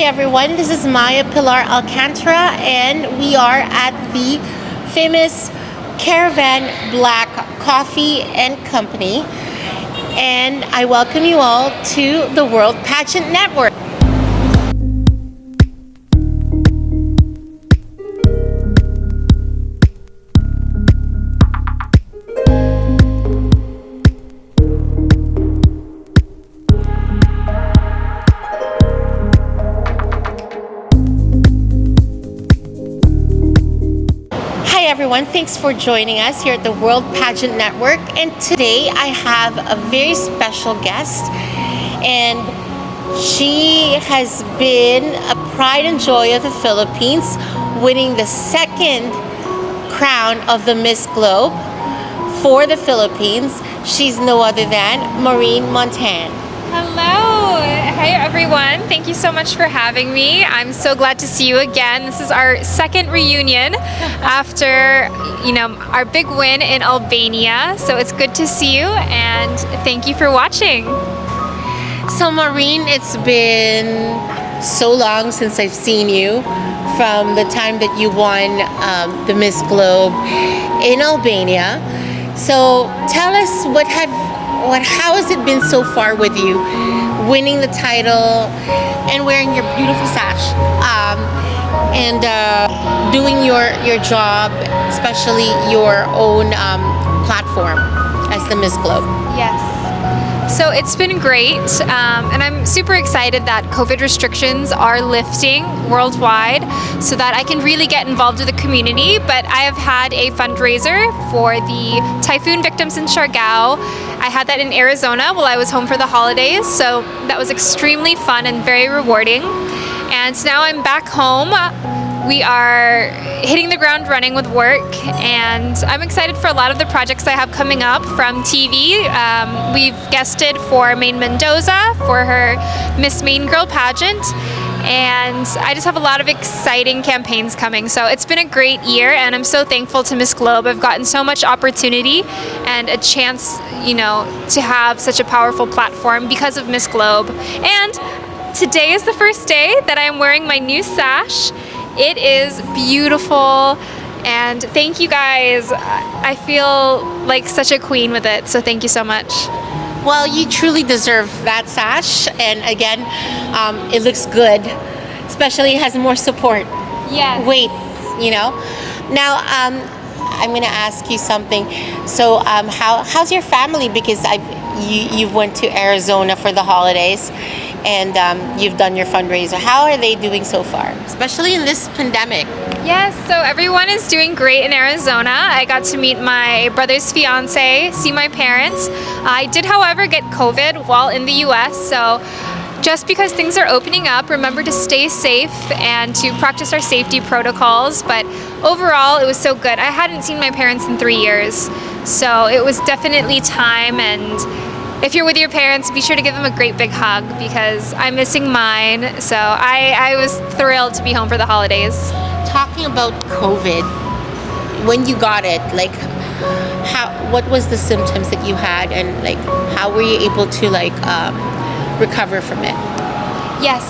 everyone, this is Maya Pilar Alcantara, and we are at the famous Caravan Black Coffee and Company, and I welcome you all to the World Pageant Network. Hi everyone, thanks for joining us here at the World Pageant Network, and today I have a very special guest, and she has been a pride and joy of the Philippines, winning the second crown of the Miss Globe for the Philippines. She's no other than Maureen Montagne. Hello! Hi everyone. Thank you so much for having me. I'm so glad to see you again. This is our second reunion after, our big win in Albania. So it's good to see you and thank you for watching. So Maureen, it's been so long since I've seen you, from the time that you won the Miss Globe in Albania. So tell us how has it been so far with you, winning the title and wearing your beautiful sash, and doing your job, especially your own platform as the Miss Globe? Yes. So it's been great, and I'm super excited that COVID restrictions are lifting worldwide so that I can really get involved with the community. But I have had a fundraiser for the typhoon victims in Siargao. I had that in Arizona while I was home for the holidays, so that was extremely fun and very rewarding. And now I'm back home. We are hitting the ground running with work, and I'm excited for a lot of the projects I have coming up from TV. We've guested for Maine Mendoza for her Miss Maine Girl pageant, and I just have a lot of exciting campaigns coming. So it's been a great year, and I'm so thankful to Miss Globe. I've gotten so much opportunity and a chance, to have such a powerful platform because of Miss Globe. And today is the first day that I'm wearing my new sash. It is beautiful, and thank you guys. I feel like such a queen with it, so thank you so much. Well, you truly deserve that sash, and again, it looks good, especially it has more support. Yes. Weight, Now, I'm gonna ask you something. So, how's your family? Because you went to Arizona for the holidays, and you've done your fundraiser. How are they doing so far, especially in this pandemic? Yes, so everyone is doing great in Arizona. I got to meet my brother's fiance, see my parents. I did, however, get COVID while in the US, so just because things are opening up, remember to stay safe and to practice our safety protocols. But overall, it was so good. I hadn't seen my parents in 3 years, so it was definitely time. And if you're with your parents, be sure to give them a great big hug, because I'm missing mine. So I was thrilled to be home for the holidays. Talking about COVID, when you got it, what was the symptoms that you had, and how were you able to recover from it? Yes.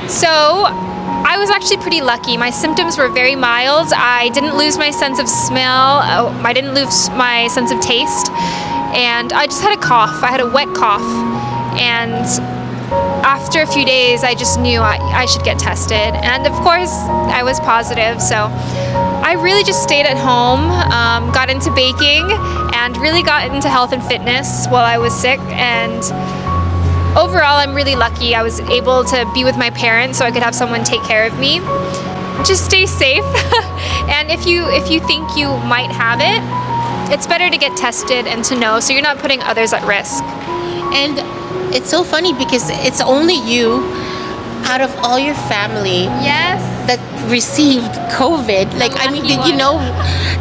So I was actually pretty lucky. My symptoms were very mild. I didn't lose my sense of smell. I didn't lose my sense of taste. And I just had a cough. I had a wet cough. And after a few days, I just knew I should get tested. And of course, I was positive. So I really just stayed at home, got into baking, and really got into health and fitness while I was sick. And overall, I'm really lucky. I was able to be with my parents so I could have someone take care of me. Just stay safe. And if you think you might have it, it's better to get tested and to know, so you're not putting others at risk. And it's so funny because it's only you out of all your family Yes. that received COVID.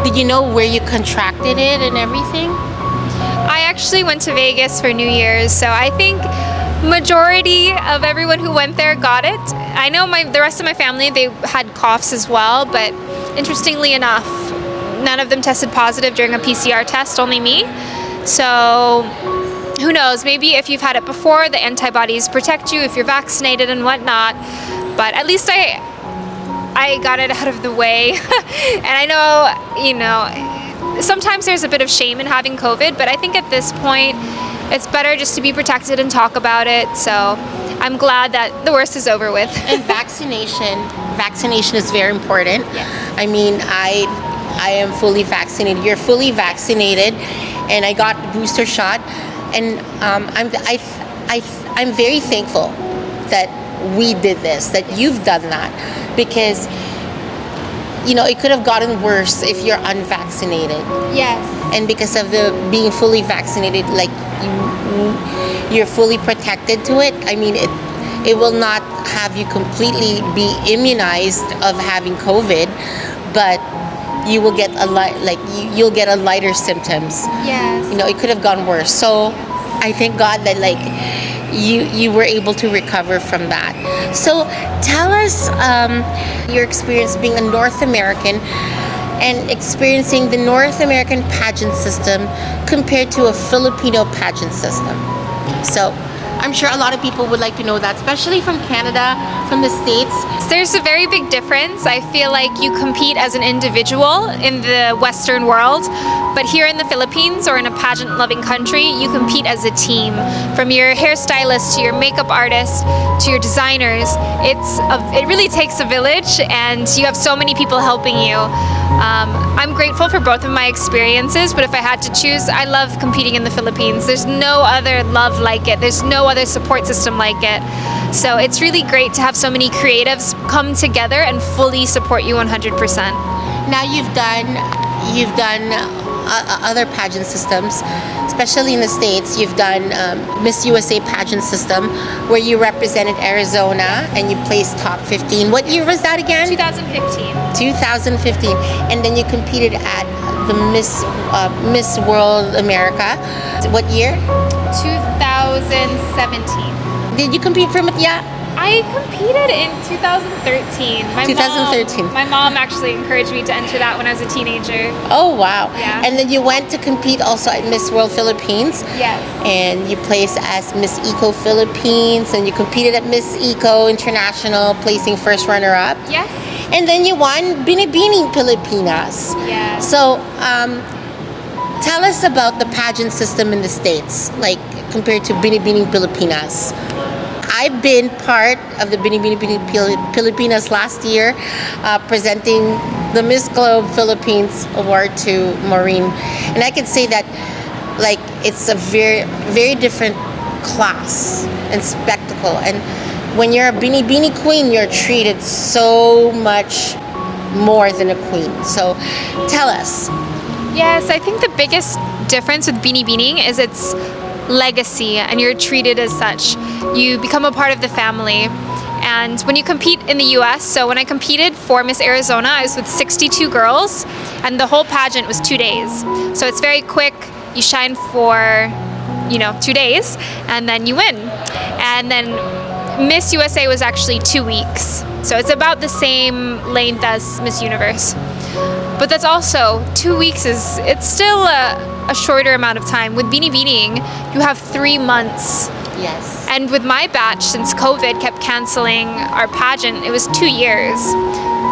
Did you know where you contracted it and everything? I actually went to Vegas for New Year's, so I think majority of everyone who went there got it. I know the rest of my family, they had coughs as well, but interestingly enough, none of them tested positive during a PCR test, only me. So who knows, maybe if you've had it before, the antibodies protect you if you're vaccinated and whatnot. but at least I got it out of the way. And I know, sometimes there's a bit of shame in having COVID, but I think at this point, it's better just to be protected and talk about it. So I'm glad that the worst is over with. And vaccination is very important. Yes. I mean, I am fully vaccinated. You're fully vaccinated, and I got the booster shot, and I'm very thankful that we did this, that you've done that, because it could have gotten worse if you're unvaccinated. Yes. And because of the being fully vaccinated, like you're fully protected to it. I mean, it will not have you completely be immunized of having COVID, but you will get you'll get a lighter symptoms. Yes. It could have gone worse. So I thank God that you were able to recover from that. So tell us your experience being a North American and experiencing the North American pageant system compared to a Filipino pageant system. So I'm sure a lot of people would like to know that, especially from Canada, from the States. There's a very big difference. I feel like you compete as an individual in the Western world, but here in the Philippines or in a pageant-loving country, you compete as a team. From your hairstylist to your makeup artist to your designers, it really takes a village, and you have so many people helping you. I'm grateful for both of my experiences, but if I had to choose, I love competing in the Philippines. There's no other love like it. There's no other support system like it. So it's really great to have so many creatives come together and fully support you 100%. Now you've done other pageant systems, especially in the States. You've done Miss USA pageant system, where you represented Arizona and you placed top 15. What year was that again? 2015. 2015. And then you competed at the Miss World America. What year? 2017. Did you compete from it? Yeah. I competed in 2013. 2013. My mom actually encouraged me to enter that when I was a teenager. Oh, wow. Yeah. And then you went to compete also at Miss World Philippines. Yes. And you placed as Miss Eco Philippines, and you competed at Miss Eco International, placing first runner-up. Yes. And then you won Binibining Pilipinas. Yes. So, tell us about the pageant system in the States, like compared to Binibining Pilipinas. I've been part of the Binibining Pilipinas last year, presenting the Miss Globe Philippines Award to Maureen. And I can say that, it's a very, very different class and spectacle. And when you're a Binibini queen, you're treated so much more than a queen. So tell us. Yes, I think the biggest difference with Binibining is its legacy, and you're treated as such. You become a part of the family. And when you compete in the US, so when I competed for Miss Arizona, I was with 62 girls, and the whole pageant was 2 days. So it's very quick. You shine for 2 days, and then you win. And then Miss USA was actually 2 weeks. So it's about the same length as Miss Universe. But that's also 2 weeks it's still a shorter amount of time. With Binibining, you have 3 months. Yes. And with my batch, since COVID kept canceling our pageant, it was 2 years.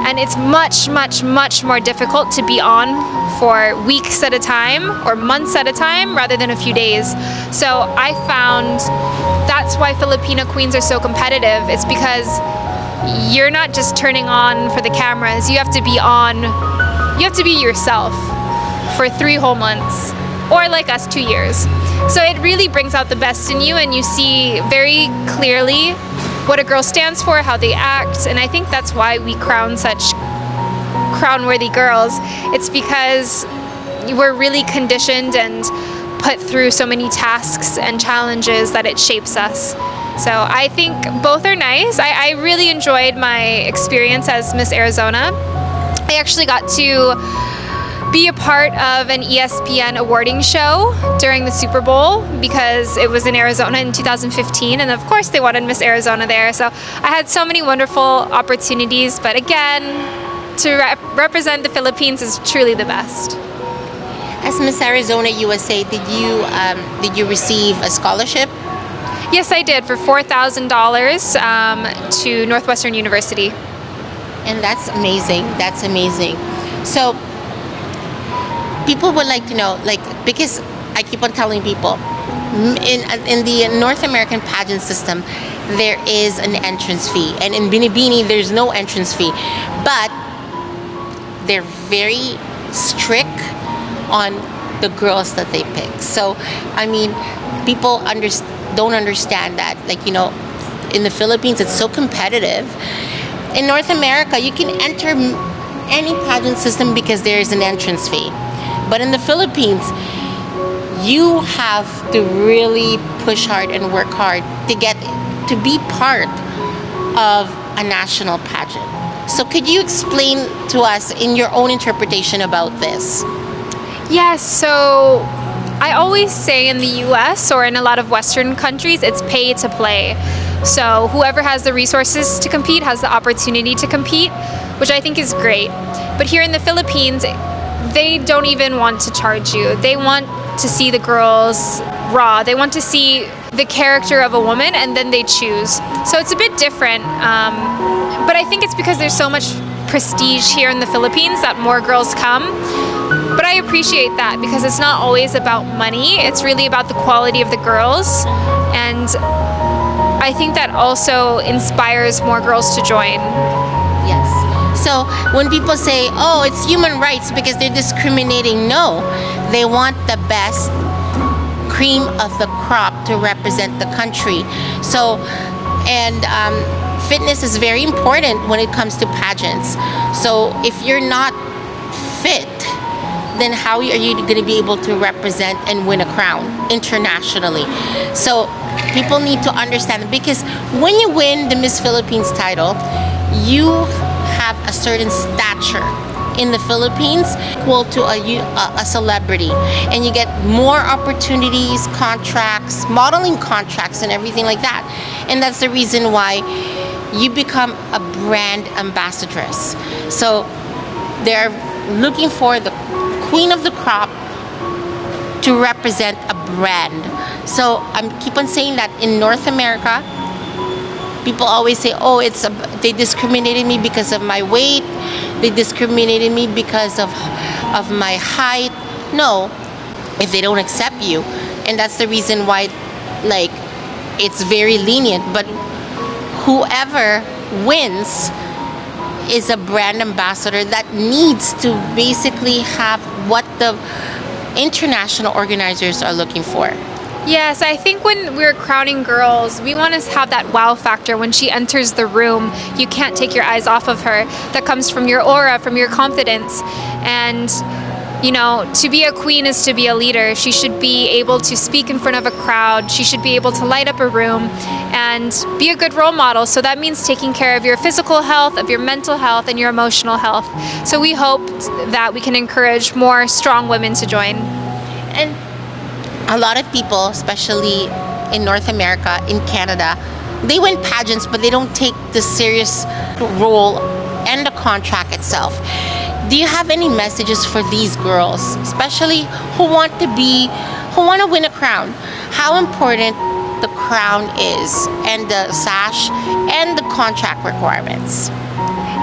And it's much, much, much more difficult to be on for weeks at a time or months at a time rather than a few days. So I found that's why Filipino queens are so competitive. It's because you're not just turning on for the cameras. You have to be yourself for 3 whole months, or like us, 2 years. So it really brings out the best in you, and you see very clearly what a girl stands for, how they act, and I think that's why we crown such crown-worthy girls. It's because we're really conditioned and put through so many tasks and challenges that it shapes us. So I think both are nice. I really enjoyed my experience as Miss Arizona. I actually got to be a part of an ESPN awarding show during the Super Bowl because it was in Arizona in 2015, and of course they wanted Miss Arizona there. So I had so many wonderful opportunities, but again, to represent the Philippines is truly the best. As Miss Arizona USA, did you receive a scholarship? Yes, I did, for $4,000 to Northwestern University. And that's amazing. That's amazing. So people would like to know, like, because I keep on telling people, in the North American pageant system, there is an entrance fee, and in Binibini there's no entrance fee, but they're very strict on the girls that they pick. So, I mean, people don't understand that. Like, in the Philippines, it's so competitive. In North America, you can enter any pageant system because there is an entrance fee. But in the Philippines, you have to really push hard and work hard to be part of a national pageant. So could you explain to us in your own interpretation about this? Yes, so I always say in the US or in a lot of Western countries, it's pay to play. So whoever has the resources to compete has the opportunity to compete, which I think is great. But here in the Philippines, they don't even want to charge you. They want to see the girls raw. They want to see the character of a woman, and then they choose. So it's a bit different. But I think it's because there's so much prestige here in the Philippines that more girls come. But I appreciate that because it's not always about money. It's really about the quality of the girls. And I think that also inspires more girls to join. Yes. So when people say, oh, it's human rights because they're discriminating, no. They want the best cream of the crop to represent the country. So, and fitness is very important when it comes to pageants. So if you're not fit, then how are you going to be able to represent and win a crown internationally? So people need to understand, because when you win the Miss Philippines title, you have a certain stature in the Philippines equal to a celebrity, and you get more opportunities, contracts, modeling contracts, and everything like that. And that's the reason why you become a brand ambassadress. So they're looking for the queen of the crop to represent a brand. So I keep on saying that in North America, people always say, oh, they discriminated me because of my weight, they discriminated me because of my height. No, if they don't accept you. And that's the reason why, like, it's very lenient. But whoever wins is a brand ambassador that needs to basically have what the international organizers are looking for. Yes, I think when we're crowning girls, we want to have that wow factor. When she enters the room, you can't take your eyes off of her. That comes from your aura, from your confidence. And, to be a queen is to be a leader. She should be able to speak in front of a crowd. She should be able to light up a room and be a good role model. So that means taking care of your physical health, of your mental health, and your emotional health. So we hope that we can encourage more strong women to join. And a lot of people, especially in North America, in Canada, they win pageants, but they don't take the serious role and the contract itself. Do you have any messages for these girls, especially who want to win a crown? How important the crown is, and the sash, and the contract requirements?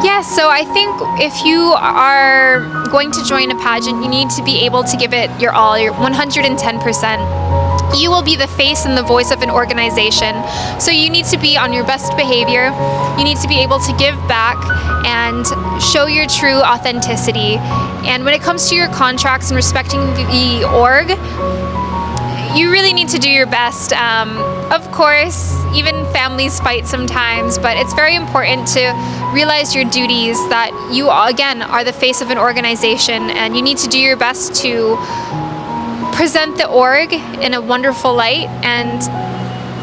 Yes, so I think if you are going to join a pageant, you need to be able to give it your all, your 110%. You will be the face and the voice of an organization. So you need to be on your best behavior. You need to be able to give back and show your true authenticity. And when it comes to your contracts and respecting the org, you really need to do your best. Of course, even families fight sometimes, but it's very important to realize your duties, that you, again, are the face of an organization, and you need to do your best to present the org in a wonderful light and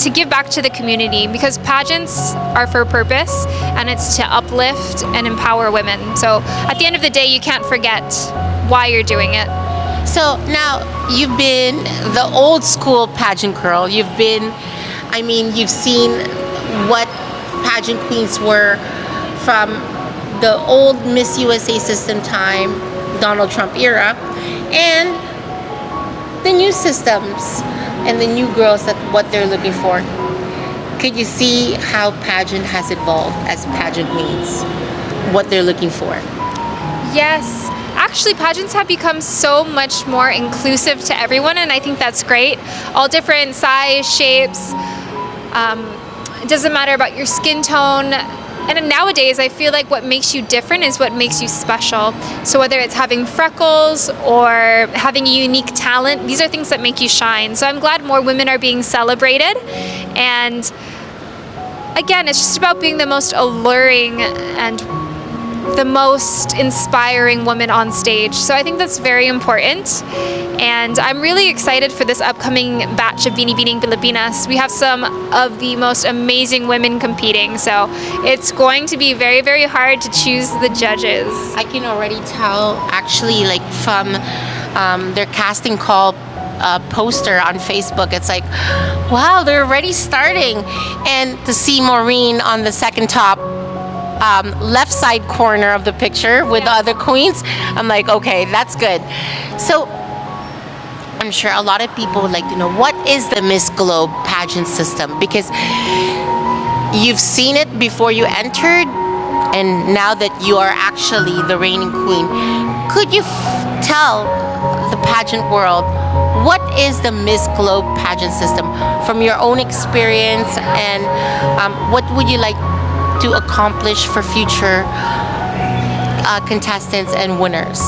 to give back to the community, because pageants are for a purpose, and it's to uplift and empower women. So at the end of the day, you can't forget why you're doing it. So now you've been the old school pageant girl. You've seen what pageant queens were from the old Miss USA system time, Donald Trump era, and the new systems and the new girls, that what they're looking for. could you see how pageant has evolved as pageant queens? What they're looking for? Yes. Actually, pageants have become so much more inclusive to everyone, and I think that's great. All different size, shapes. It doesn't matter about your skin tone. And nowadays, I feel like what makes you different is what makes you special. So whether it's having freckles or having a unique talent, these are things that make you shine. So I'm glad more women are being celebrated. And again, it's just about being the most alluring and the most inspiring woman on stage. So I think that's very important. And I'm really excited for this upcoming batch of Binibining Pilipinas. We have some of the most amazing women competing. So it's going to be very, very hard to choose the judges. I can already tell, actually, like from their casting call poster on Facebook. It's like, wow, they're already starting. And to see Maureen on the second top left side corner of the picture with the other queens, I'm like, okay, that's good. So I'm sure a lot of people would like to know, what is the Miss Globe pageant system? Because you've seen it before you entered, and now that you are actually the reigning queen, could you tell the pageant world, what is the Miss Globe pageant system from your own experience, and what would you like to accomplish for future contestants and winners?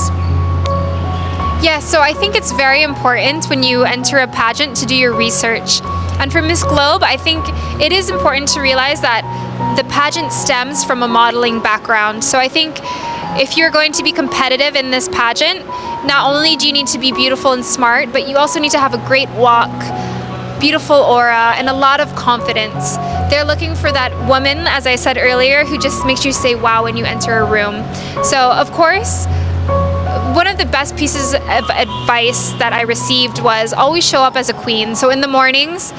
Yeah, so I think it's very important when you enter a pageant to do your research. And for Miss Globe, I think it is important to realize that the pageant stems from a modeling background. So I think if you're going to be competitive in this pageant, not only do you need to be beautiful and smart, but you also need to have a great walk, beautiful aura, and a lot of confidence. They're looking for that woman, as I said earlier, who just makes you say wow when you enter a room. So of course, one of the best pieces of advice that I received was always show up as a queen. So in the mornings,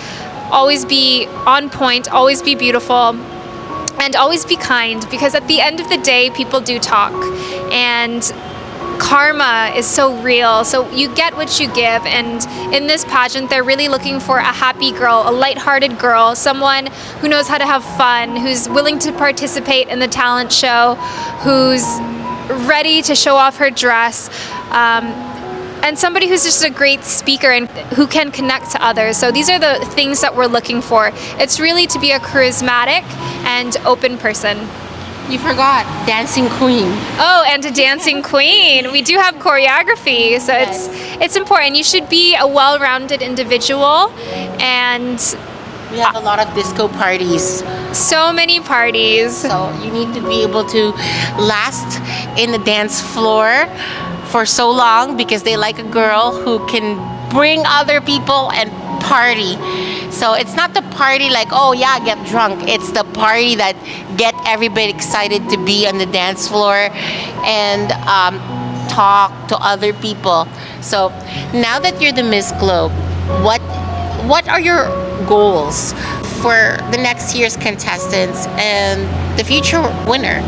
always be on point, always be beautiful, and always be kind, because at the end of the day, people do talk. And karma is so real, so you get what you give. And in this pageant, they're really looking for a happy girl, a lighthearted girl, someone who knows how to have fun, who's willing to participate in the talent show, who's ready to show off her dress, and somebody who's just a great speaker and who can connect to others. So these are the things that we're looking for. It's really to be a charismatic and open person. You forgot dancing queen. Oh, and a dancing queen. We do have choreography, so it's important. You should be a well-rounded individual, and we have a lot of disco parties. So many parties. So you need to be able to last in the dance floor for so long, because they like a girl who can bring other people and party. So it's not the party like, oh yeah, get drunk. It's the party that get everybody excited to be on the dance floor and talk to other people. So now that you're the Miss Globe, what are your goals for the next year's contestants and the future winner?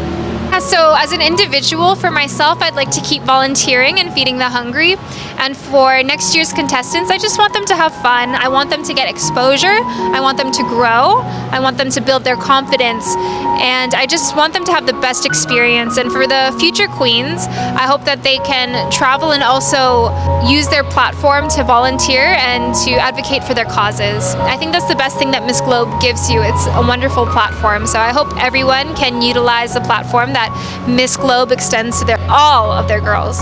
So as an individual, for myself, I'd like to keep volunteering and feeding the hungry. And for next year's contestants, I just want them to have fun. I want them to get exposure. I want them to grow. I want them to build their confidence. And I just want them to have the best experience. And for the future queens, I hope that they can travel and also use their platform to volunteer and to advocate for their causes. I think that's the best thing that Miss Globe gives you. It's a wonderful platform. So I hope everyone can utilize the platform that Miss Globe extends to all of their girls.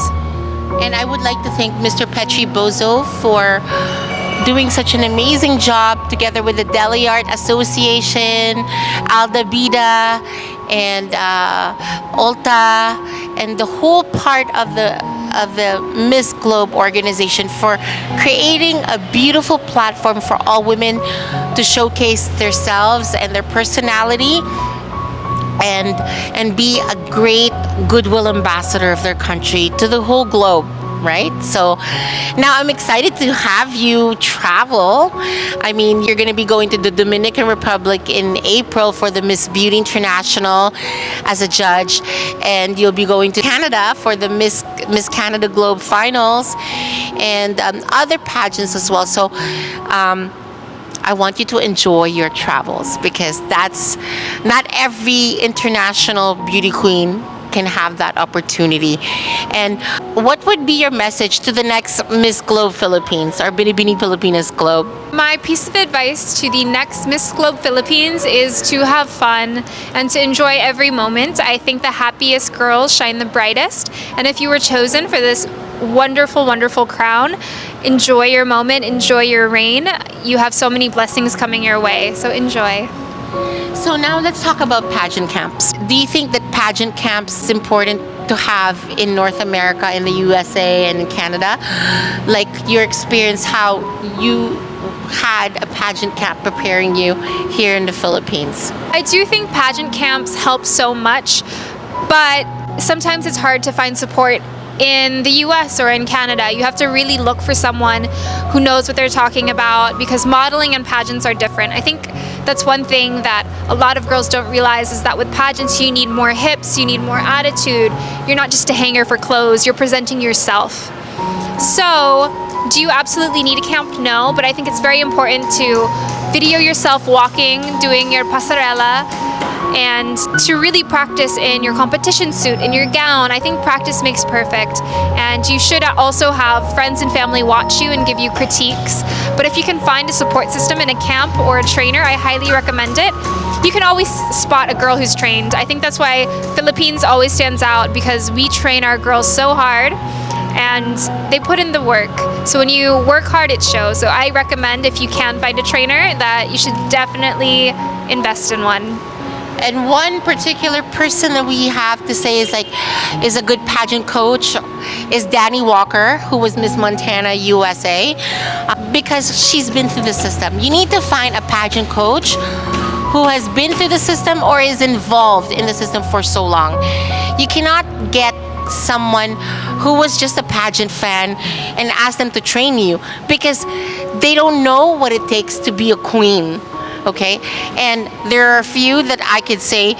And I would like to thank Mr. Petri Bozo for doing such an amazing job together with the Deli Art Association, Alda Bida, and Ulta, and the whole part of the Miss Globe organization for creating a beautiful platform for all women to showcase themselves and their personality, and be a great goodwill ambassador of their country to the whole globe, right? So now I'm excited to have you travel. I mean, you're going to be going to the Dominican Republic in April for the Miss Beauty International as a judge, and you'll be going to Canada for the Miss Canada Globe Finals and other pageants as well. So I want you to enjoy your travels, because that's not every international beauty queen can have that opportunity. And what would be your message to the next Miss Globe Philippines or Binibini Pilipinas Globe? My piece of advice to the next Miss Globe Philippines is to have fun and to enjoy every moment. I think the happiest girls shine the brightest. And if you were chosen for this wonderful, wonderful crown, enjoy your moment, enjoy your reign. You have so many blessings coming your way, so enjoy. So now let's talk about pageant camps. Do you think that pageant camps is important to have in North America, in the USA, and in Canada? Like your experience, how you had a pageant camp preparing you here in the Philippines? I do think pageant camps help so much, but sometimes it's hard to find support in the US or in Canada. You have to really look for someone who knows what they're talking about, because modeling and pageants are different. I think that's one thing that a lot of girls don't realize, is that with pageants you need more hips, you need more attitude. You're not just a hanger for clothes, you're presenting yourself. So, do you absolutely need a camp? No, but I think it's very important to video yourself walking, doing your pasarela, and to really practice in your competition suit, in your gown. I think practice makes perfect, and you should also have friends and family watch you and give you critiques. But if you can find a support system in a camp or a trainer, I highly recommend it. You can always spot a girl who's trained. I think that's why Philippines always stands out, because we train our girls so hard and they put in the work. So when you work hard, it shows. So I recommend, if you can find a trainer, that you should definitely invest in one. And one particular person that we have to say is a good pageant coach is Danny Walker, who was Miss Montana USA, because she's been through the system. You need to find a pageant coach who has been through the system or is involved in the system for so long. You cannot get someone who was just a pageant fan and ask them to train you, because they don't know what it takes to be a queen. Okay, and there are a few that I could say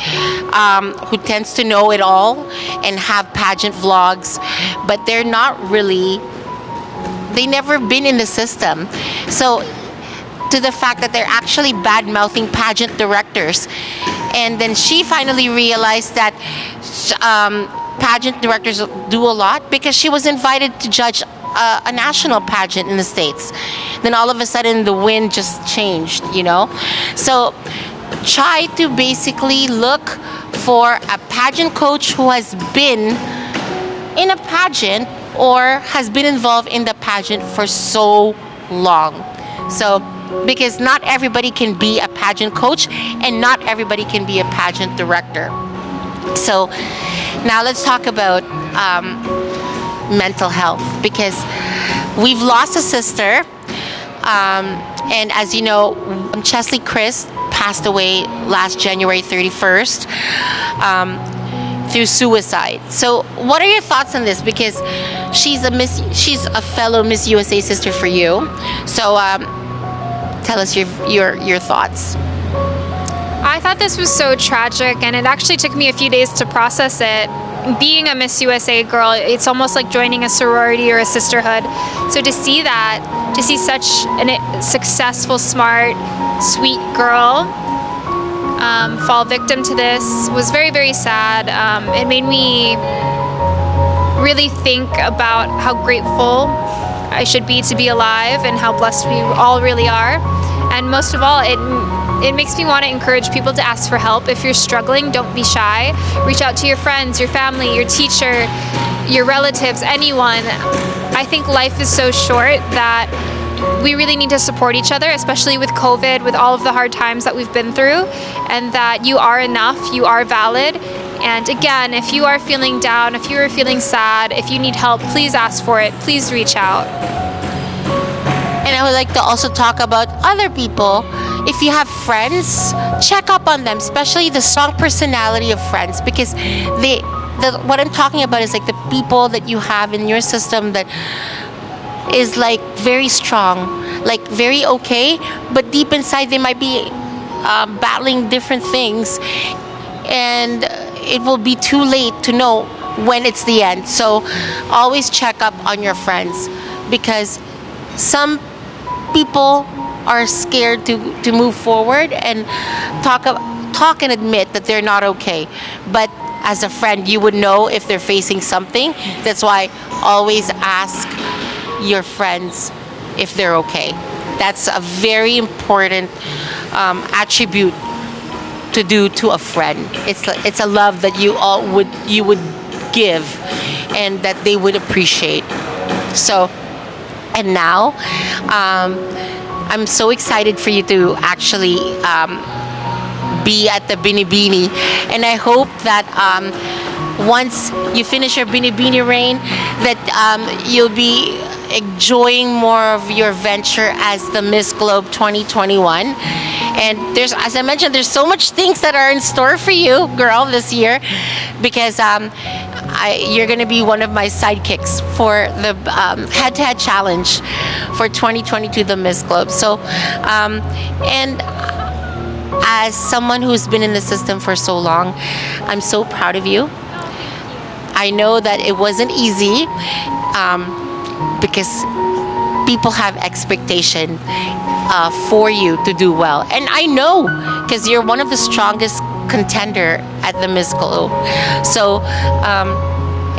who tends to know it all and have pageant vlogs, but they're not really, they never been in the system. So to the fact that they're actually bad-mouthing pageant directors. And then she finally realized that pageant directors do a lot, because she was invited to judge a national pageant in the States. Then all of a sudden the wind just changed, you know? So try to basically look for a pageant coach who has been in a pageant or has been involved in the pageant for so long. So, because not everybody can be a pageant coach and not everybody can be a pageant director. So now let's talk about mental health, because we've lost a sister, and as you know, Chesley Chris passed away last January 31st through suicide. So what are your thoughts on this? Because she's a fellow Miss USA sister for you. So tell us your thoughts. I thought this was so tragic, and it actually took me a few days to process it. Being a Miss USA girl, it's almost like joining a sorority or a sisterhood. So to see that, to see such a successful, smart, sweet girl fall victim to this was very, very sad. It made me really think about how grateful I should be to be alive and how blessed we all really are. And most of all, it makes me want to encourage people to ask for help. If you're struggling, don't be shy. Reach out to your friends, your family, your teacher, your relatives, anyone. I think life is so short that we really need to support each other, especially with COVID, with all of the hard times that we've been through, and that you are enough, you are valid. And again, if you are feeling down, if you are feeling sad, if you need help, please ask for it. Please reach out. And I would like to also talk about other people. If you have friends, check up on them, especially the strong personality of friends, because what I'm talking about is like the people that you have in your system that is like very strong, like very okay, but deep inside they might be battling different things, and it will be too late to know when it's the end. So always check up on your friends, because some people are scared to move forward and talk and admit that they're not okay. But as a friend, you would know if they're facing something. That's why always ask your friends if they're okay. That's a very important attribute to do to a friend. It's a love that you would give, and that they would appreciate. So, and now, I'm so excited for you to actually be at the Binibini, and I hope that once you finish your Binibini reign, that you'll be enjoying more of your venture as the Miss Globe 2021. And as I mentioned, there's so much things that are in store for you, girl, this year, because you're going to be one of my sidekicks for the head-to-head challenge for 2022, the Miss Globe. So, and as someone who's been in the system for so long, I'm so proud of you. I know that it wasn't easy, because people have expectation for you to do well, and I know because you're one of the strongest contender at the Miss Globe. So,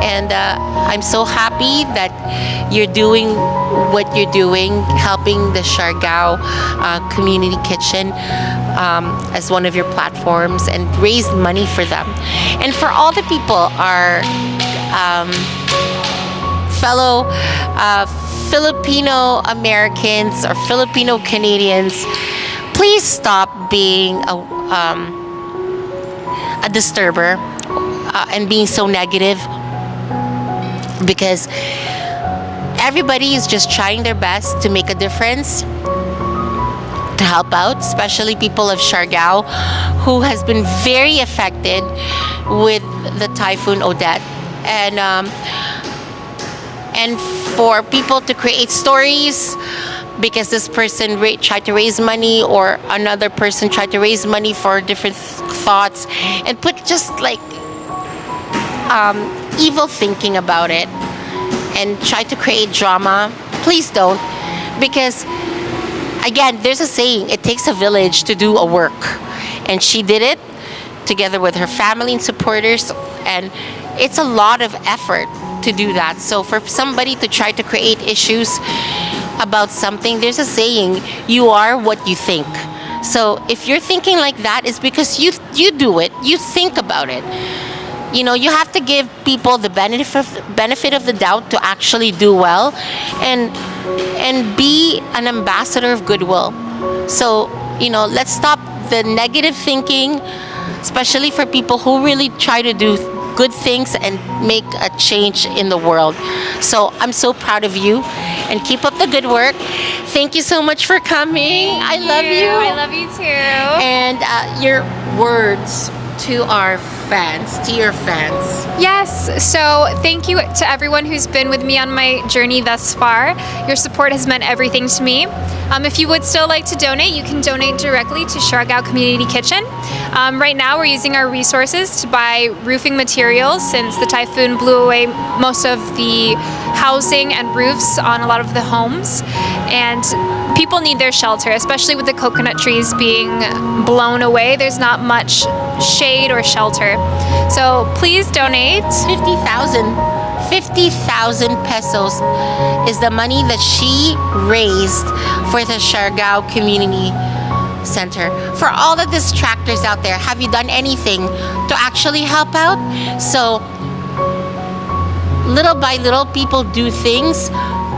and I'm so happy that you're doing what you're doing, helping the Siargao Community Kitchen as one of your platforms, and raise money for them. And for all the people, our fellow Filipino Americans or Filipino Canadians, please stop being a disturber and being so negative, because everybody is just trying their best to make a difference, to help out, especially people of Siargao, who has been very affected with the Typhoon Odette. And for people to create stories because this person tried to raise money, or another person tried to raise money for different thoughts, and put just like evil thinking about it, and try to create drama. Please don't, because again, there's a saying, it takes a village to do a work, and she did it together with her family and supporters, and it's a lot of effort to do that. So for somebody to try to create issues about something, there's a saying, you are what you think. So if you're thinking like that, it's because you do it, you think about it. You know, you have to give people the benefit of the doubt to actually do well, and be an ambassador of goodwill. So, you know, let's stop the negative thinking, especially for people who really try to do good things and make a change in the world. So I'm so proud of you, and keep up the good work. Thank you so much for coming. I love you. I love you too. And your words to our fans, to your fans. Yes, so thank you to everyone who's been with me on my journey thus far. Your support has meant everything to me. If you would still like to donate, you can donate directly to Siargao Community Kitchen. Right now we're using our resources to buy roofing materials, since the typhoon blew away most of the housing and roofs on a lot of the homes. And people need their shelter, especially with the coconut trees being blown away. There's not much shade or shelter. So please donate. 50,000 pesos is the money that she raised for the Siargao Community Center. For all the distractors out there, have you done anything to actually help out? So little by little, people do things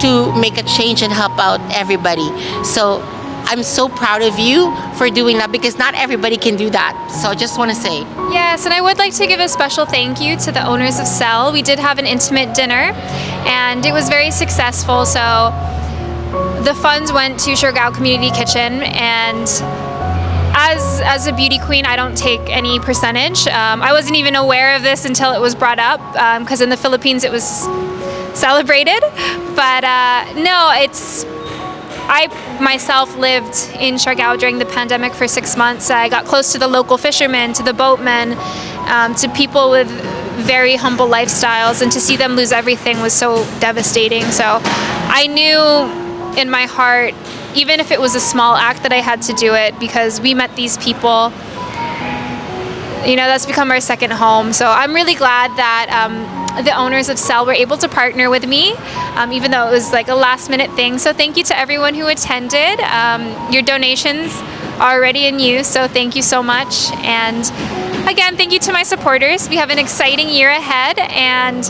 to make a change and help out everybody. So I'm so proud of you for doing that, because not everybody can do that. So I just want to say. Yes, and I would like to give a special thank you to the owners of Cell. We did have an intimate dinner, and it was very successful. So the funds went to Siargao Community Kitchen, and as a beauty queen, I don't take any percentage. I wasn't even aware of this until it was brought up, because in the Philippines it was celebrated. But no, I myself lived in Siargao during the pandemic for 6 months. I got close to the local fishermen, to the boatmen, to people with very humble lifestyles, and to see them lose everything was so devastating. So I knew in my heart even if it was a small act that I had to do it because we met these people. You know, that's become our second home. So I'm really glad that the owners of Cell were able to partner with me, even though it was like a last minute thing. So thank you to everyone who attended. Your donations are already in use, so thank you so much. And again, thank you to my supporters. We have an exciting year ahead, and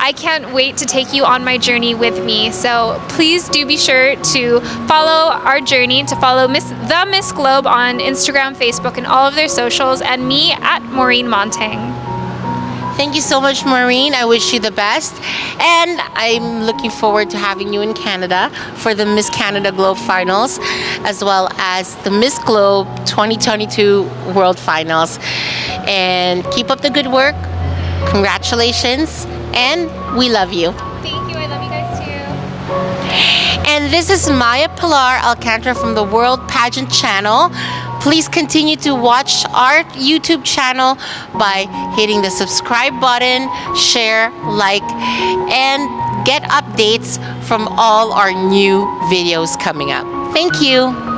I can't wait to take you on my journey with me. So please do be sure to follow our journey, to follow the Miss Globe on Instagram, Facebook, and all of their socials, and me at Maureen Montagne. Thank you so much, Maureen. I wish you the best. And I'm looking forward to having you in Canada for the Miss Canada Globe Finals, as well as the Miss Globe 2022 World Finals. And keep up the good work. Congratulations. And we love you. Thank you. I love you guys too. And this is Maya Pilar Alcantara from the World Pageant Channel. Please continue to watch our YouTube channel by hitting the subscribe button, share, like, and get updates from all our new videos coming up. Thank you.